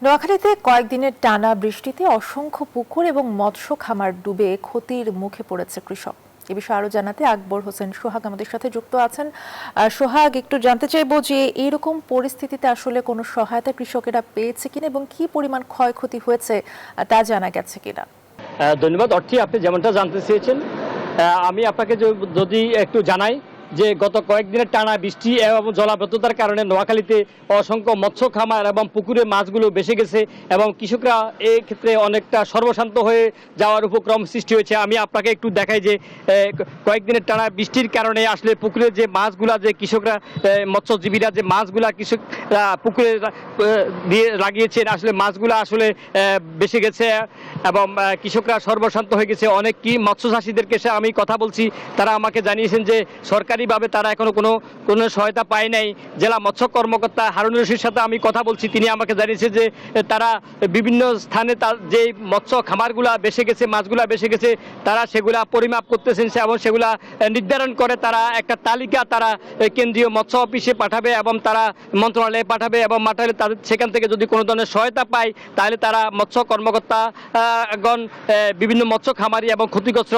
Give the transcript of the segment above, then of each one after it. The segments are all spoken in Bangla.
নোয়াখালীতে কয়েকদিনের টানা বৃষ্টিতে অসংখ্য পুকুর এবং মৎস্য খামার ডুবে ক্ষতির মুখে পড়েছে কৃষক। এ বিষয়ে আরো জানাতে আকবর হোসেন সোহাগ আমাদের সাথে যুক্ত আছেন। সোহাগ, একটু জানতে চাইবো যে এইরকম পরিস্থিতিতে আসলে কোনো সহায়তা কৃষকেরা পেয়েছে কিনা এবং কি পরিমাণ ক্ষয়ক্ষতি হয়েছে তা জানা গেছে কিনা? ধন্যবাদ অর্থী, আপনি যেমনটা জানতে চেয়েছেন আমি আপনাকে যদি একটু জানাই যে গত কয়েকদিনের টানা বৃষ্টি এবং জলাবদ্ধতার কারণে নোয়াখালীতে অসংখ্য মৎস্য খামার এবং পুকুরে মাছগুলো বেসে গেছে এবং কৃষকরা এই ক্ষেত্রে অনেকটা সর্বশান্ত হয়ে যাওয়ার উপক্রম সৃষ্টি হয়েছে। আমি আপনাকে একটু দেখাই যে কয়েকদিনের টানা বৃষ্টির কারণে আসলে পুকুরে যে মাছগুলা যে কৃষকরা মৎস্যজীবীরা যে মাছগুলা কৃষকরা পুকুরে দিয়ে লাগিয়েছেন আসলে মাছগুলা আসলে বেসে গেছে এবং কৃষকরা সর্বশান্ত হয়ে গেছে। অনেক কি মৎস্য চাষীদেরকে আমি কথা বলছি, তারা আমাকে জানিয়েছেন যে সরকারিভাবে তারা এখনো কোনো সহায়তা পায় নাই। জেলা মৎস্য কর্মকর্তা হারুন রশিদের সাথে আমি কথা বলছি, তিনি আমাকে জানিয়েছে যে তারা বিভিন্ন স্থানে তার যে মৎস্য খামারগুলা বেসে গেছে, মাছগুলা বেসে গেছে, তারা সেগুলা পরিমাপ করতেছেন এবং সেগুলা নির্ধারণ করে তারা একটা তালিকা তারা কেন্দ্রীয় মৎস্য অফিসে পাঠাবে এবং তারা মন্ত্রণালয়ে পাঠাবে এবং পাঠালে তাদের সেখান থেকে যদি কোনো ধরনের সহায়তা পায় তাহলে তারা মৎস্য কর্মকর্তাগণ বিভিন্ন মৎস্য খামারি এবং ক্ষতিগ্রস্ত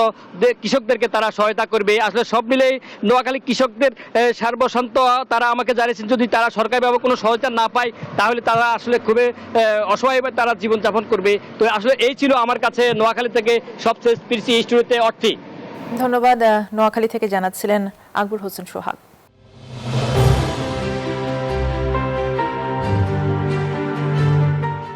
কৃষকদেরকে তারা সহায়তা করবে। আসলে সব মিলেই নোয়াখালী কৃষকদের সর্বশান্ত। তারা আমাকে জানিয়েছেন যদি তারা সরকারিভাবে কোনো সহায়তা না পায় তাহলে তারা আসলে খুবই অসহায়ভাবে তারা জীবনযাপন করবে। তো আসলে এই ছিল আমার কাছে নোয়াখালী থেকে সবচেয়ে স্টোরিতে অর্থী। ধন্যবাদ। নোয়াখালী থেকে জানাচ্ছিলেন আকবর হোসেন সোহাগ।